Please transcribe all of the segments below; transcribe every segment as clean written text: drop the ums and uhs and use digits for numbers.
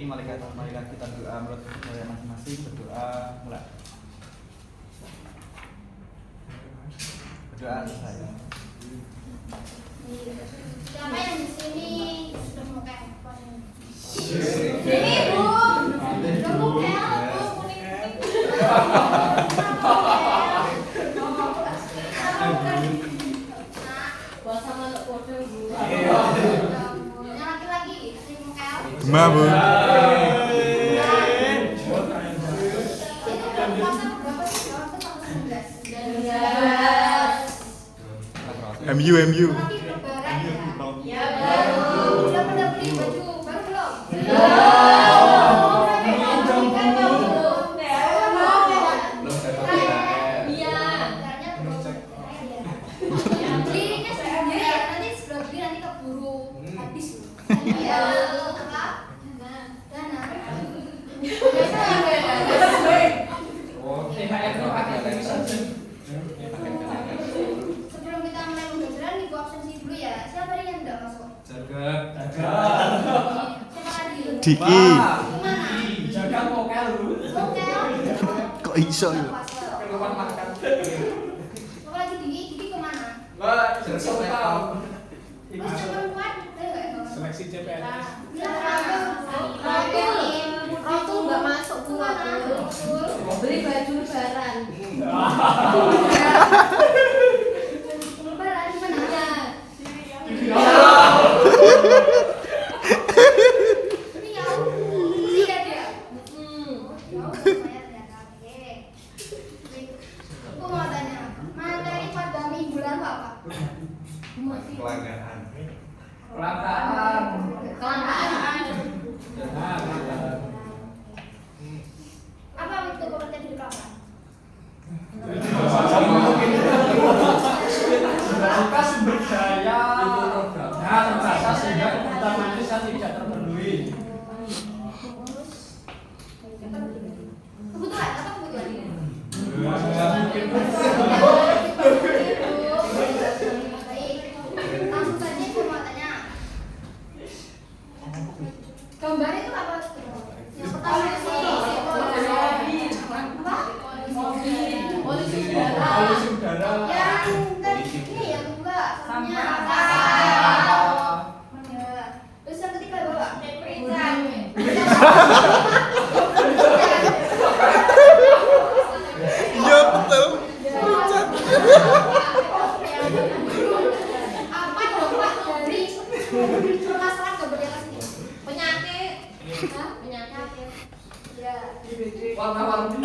marilah kita doa menurut budaya masing-masing. Berdoa mulai. Berdoa saya. Siapa yang di sini sudah mau kayak handphone ini? Ini Bu, udah mau kayak Bu, bahasa mana kode Bu? Yang laki-laki, sering mau kayak Bu. MU. Ya, udah pada beli baju baru belum? Belinya sendiri ya, nanti sebelah beli nanti keburu habis. Iya, apa? Dana. Sebelum kita mulai pembelajaran, ibu absensi dulu ya. Siapa nih yang tidak masuk? Jaga. Siapa lagi? Diki. Kemana? Jaga vokal dulu. Hotel. Kok iso ya? Keluar makan. Siapa lagi Diki kemana? Lah, tahu. Terus yang perempuan, ada nggak yang masuk? Seleksi CPNS. Rotul nggak masuk Bu. Beli baju lebaran. Lebaran gimana? Riau. Iya dia. Jauh saya ternyata. Oke. Aku mau tanya, materi pada minggu lalu apa? Pelanggaran. Apa itu pengertian di belakang? Maka sumber daya terbatas sehingga kebutuhan manusia tidak terpenuhi. Kebutuhan apa kebutuhan? Baik, langsung saja saya mau tanya. Gambar itu apa? Yang pertama Polisi Polusi udara. ini yang kedua sampahnya apa? Terus yang ketiga bawa Iya betul. apa dampak dari permasalahan gambar yang ini? penyakit. Penyakit. Ya. Warna-warni.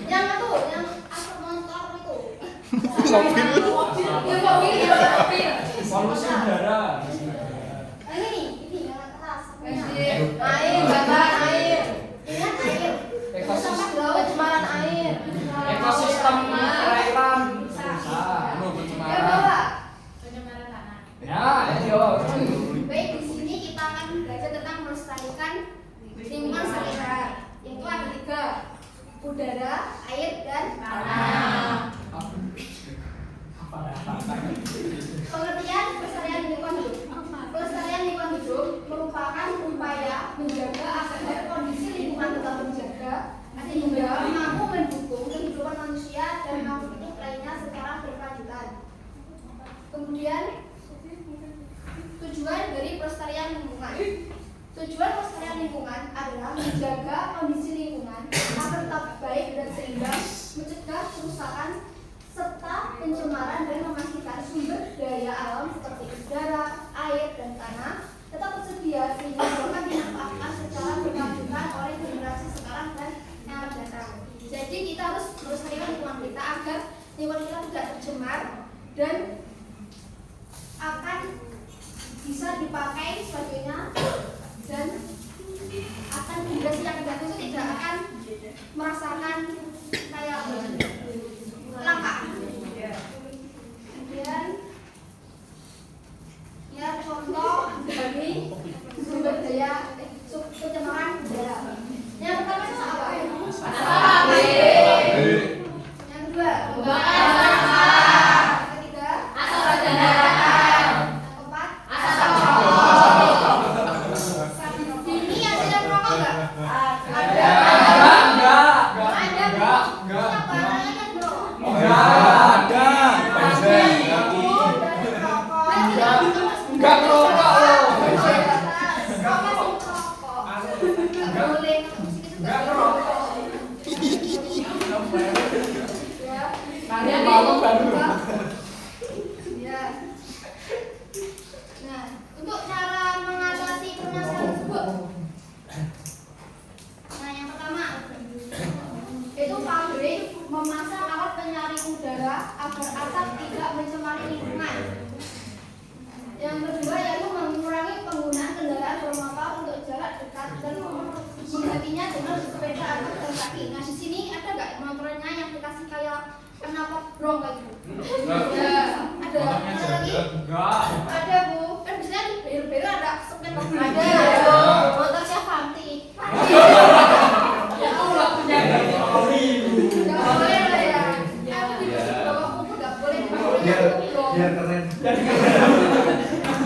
Yang itu, yang asap motor itu. Mobil. Polusi udara. Nah, ini yang atas. Air, gambaran air. Ingat air. Sampah di laut. Pencemaran air. Ekosistem perairan. Yang bawah. Ya, ayo. Baik, di sini kita akan belajar tentang melestarikan lingkungan sekitar. Yaitu ada 3: udara, air, dan tanah. Pengertian pelestarian lingkungan hidup. Pelestarian lingkungan hidup merupakan upaya menjaga agar kondisi lingkungan tetap terjaga sehingga mampu mendukung kehidupan manusia dan makhluk hidup lainnya secara berkelanjutan. Kemudian tujuan dari pelestarian lingkungan. Tujuan pelestarian lingkungan adalah menjaga kondisi lingkungan agar tetap baik dan seimbang, mencegah kerusakan serta pencemaran dan memastikan sumber daya alam seperti udara, air, dan tanah tetap tersedia sehingga dapat dimanfaatkan secara berkelanjutan oleh generasi sekarang dan yang akan datang. Jadi kita harus melestarikan lingkungan kita agar lingkungan kita tidak tercemar dan akan bisa dipakai sebagainya dan akan generasi yang datang itu tidak akan merasakan kayak langka. Kemudian ya contoh dari sumber daya pencemaran udara. Yang pertama itu apa? Yang kedua, yang ketiga, yang keempat, ini yang tidak rokok nggak? Ada. Ada. Punya barangan dong. Ada. Enggak ngerokok loh. Kalian malu baru. Ya. Nah, untuk cara mengatasi permasalahan tersebut. Nah, yang pertama itu pabrik memasang alat penyaring udara agar asap tidak mencemari lingkungan. Yang kedua yaitu mengurangi penggunaan kendaraan bermotor untuk jarak dekat dan menggantinya dengan sepeda atau jalan kaki. Nah, di sini ada nggak motornya yang dikasih kayak kenapa brong kayak gitu? Ada lagi? Enggak. Ada Bu. Kan biasanya di biru-biru ada sepeda. Ada. Motornya Fanti. Itu lah penyakit. Nggak boleh lah ya. Aku di bawah kuku nggak boleh. Biar keren.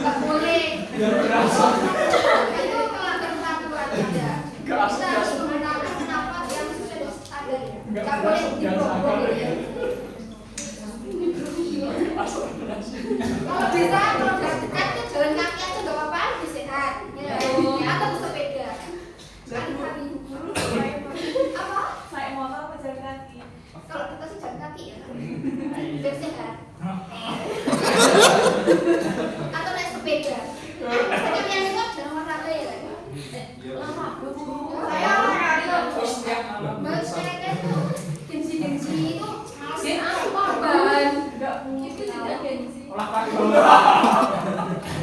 Nggak boleh. Biar berasa. Itu pelanggaran peraturan aja. Kita harus menggunakan kenapa yang sesuai dengan standar ya. Nggak boleh dibrong ya. Kalau bisa, kalau jarak dekat tuh jalan kaki aja nggak apa-apa, lebih sehat. Ya, atau bersepeda. Hari-hari apa? Naik motor apa jalan kaki? Kalau kita sih jalan kaki ya, biar sehat. Atau naik sepeda. Sepeda yang itu jangan olahraga ya. Saya olahraga. Mbak saya itu gengsi itu Sin aku korban. Itu tidak gengsi. Olahraga.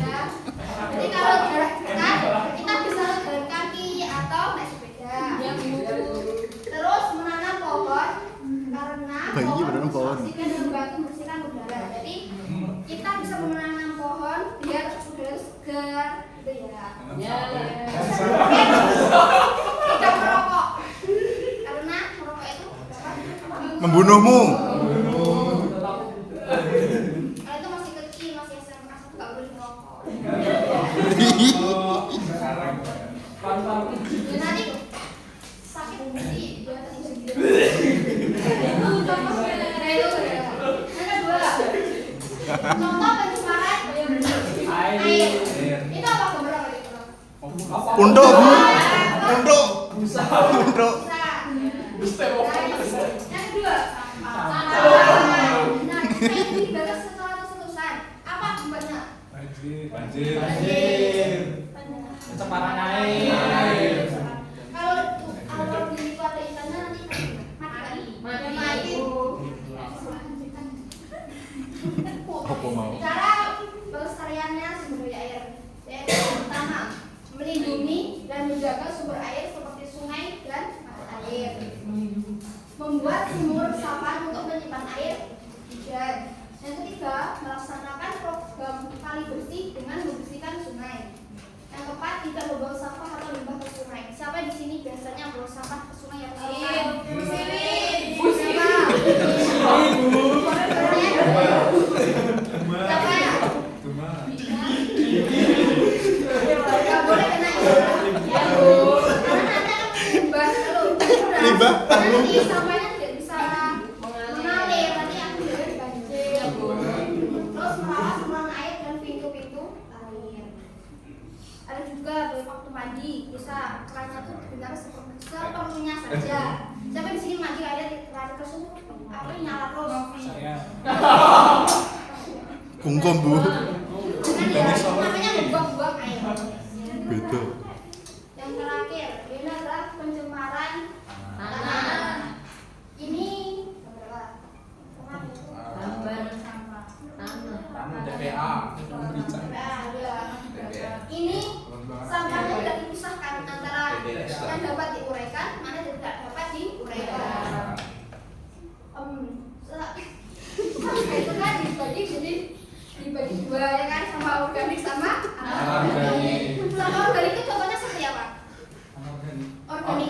ya. Jadi kalau jarak dekat kita bisa jalan kaki atau naik sepeda. Terus menanam pohon karena Bayi menanam pohon. oksigen membantu membersihkan udara. Jadi kita bisa menanam pohon biar udara segar gitu ya. Ya. Tidak merokok karena merokok itu Membunuhmu. kalau itu masih kecil, masih SMA, nggak boleh merokok. Ya, nanti sakit sih di atas musim dia. Nah, itu ya. Yang kedua, contoh pencemaran air. Itu apa gambaran kali itu? Untuk. Untuk. Bisa. Untuk. Yang kedua, sampah. Nah, kayak dibalas setelah keseluruhan. Apa akibatnya? Banjir. Pencemaran air. Kalau di itu ada ikannya nanti mati. Apa mau? Cara pelestariannya sumber daya air. Yaitu yang pertama, melindungi dan menjaga sumber air seperti sungai dan mata air. Membuat sumur resapan untuk menyimpan air hujan. Yang ketiga, melaksanakan program kali bersih dengan membersihkan sungai. Yang keempat, tidak membawa sampah atau limbah ke sungai. Siapa di sini biasanya bawa sampah ke sungai atau Siapa ya? Nggak boleh kena itu. Karena nanti akan limbah kalau Limbah? nanti sampahnya tidak bisa mengalir, nanti akan jadi banjir. Terus merawat saluran air dan pintu-pintu air. Ada juga waktu mandi bisa kerannya tuh digunakan seperlunya saja. Siapa di sini mandi air di keran terus apa nyala terus? Kungkum, Bu. Jangan ya, namanya membuang-buang air. Beda. Yang terakhir, ini adalah pencemaran tanah. Ini berapa? TPA. Ini sampahnya tidak dipisahkan antara yang dapat diuraikan, mana yang tidak dapat diuraikan. Itu kan dibagi jadi dibagi dua ya kan, sama organik sama anorganik. Sama organik itu contohnya seperti apa? Organik.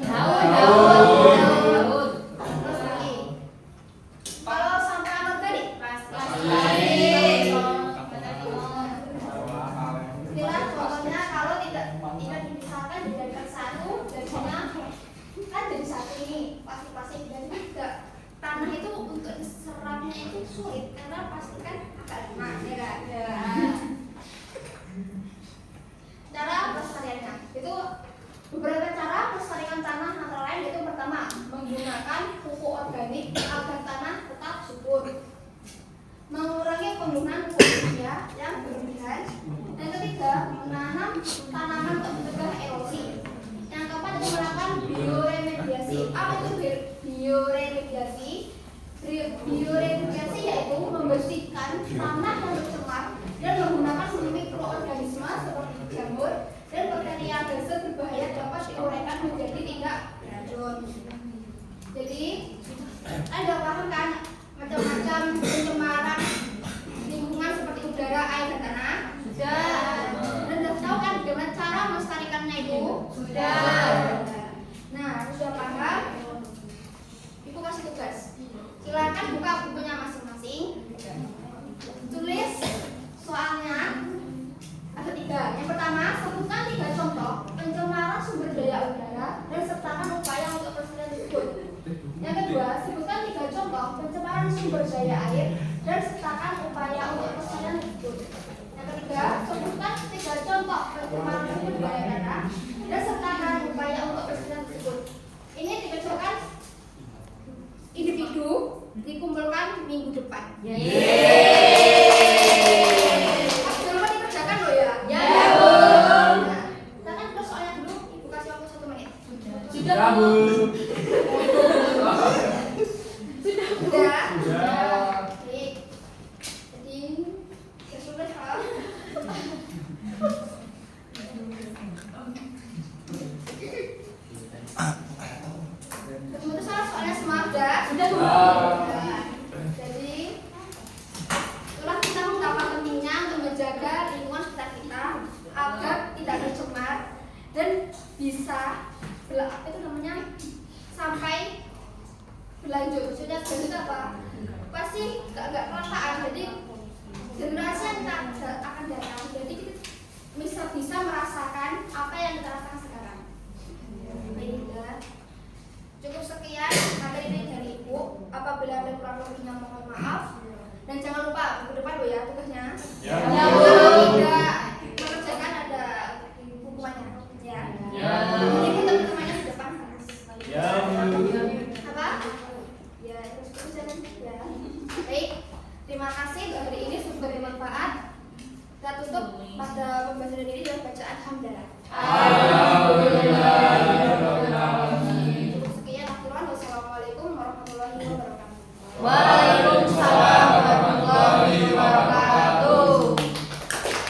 Daun. Terus lagi. Kalau sampah anorganik, plastik. Istilah contohnya kalau tidak dipisahkan dijadikan ini pasir-pasir dan juga tanah itu untuk diserapnya itu sulit karena pasir kan agak lemah, ya kan? Ya. Cara pelestariannya itu beberapa cara pelestarian tanah antara lain yaitu pertama menggunakan pupuk organik agar tanah tetap subur, mengurangi penggunaan pupuk kimia yang berlebihan, dan ketiga menanam tanaman untuk mencegah erosi. Yang keempat itu melakukan bioremediasi. Apa itu bioremediasi? Bioremediasi yaitu membersihkan tanah yang tercemar dan menggunakan mikroorganisme seperti jamur dan bakteri base berbahaya dapat diuraikan menjadi tidak beracun. Jadi Anda paham kan macam-macam pencemaran lingkungan seperti udara, air, dan tanah? Sudah. Dan sudah tahu kan bagaimana cara melestarikannya itu? Sudah. Nah, sudah paham? Ibu kasih tugas. Silakan buka bukunya masing-masing. Tulis soalnya ada 3. Yang pertama, sebutkan 3 contoh pencemaran sumber daya udara dan sertakan upaya untuk pelestarian tersebut. Yang kedua, sebutkan 3 contoh pencemaran sumber daya air dan sertakan upaya untuk pelestarian tersebut. Yang ketiga, sebutkan 3 contoh pencemaran sumber daya tanah dan sertakan upaya untuk pelestarian tersebut. Ini dikerjakan individu, dikumpulkan minggu depan. Jangan dikerjakan loh ya. Ya, Bu. Nah, kita kan terus soalnya dulu, Ibu kasih waktu 1 menit. Sudah, Bu. Sudah. Sudah. Baik. Jadi ya sudah kan. Ketemu itu soalnya semua sudah. Sudah, Bu. Sudah. Jadi itulah kita mengapa pentingnya untuk menjaga lingkungan sekitar kita agar tidak tercemar dan bisa itu namanya sampai berlanjut. Sudah selanjutnya apa? Pasti agak kelamaan. Jadi generasi yang kita akan datang, jadi kita bisa merasakan apa yang kita rasakan sekarang. Baik, ya. Cukup sekian materi ini dari Ibu. Apabila ada kurang lebihnya mohon maaf. Dan jangan lupa minggu depan loh ya tugasnya. Ya. Kalau tidak mengerjakan ada hukumannya. Ya. Ya. Jadi teman-temannya di depan. Ya. Apa? Ya, terus jalan ya. Baik, terima kasih untuk hari ini, semoga bermanfaat. Kita tutup pada pembelajaran ini dengan bacaan hamdalah.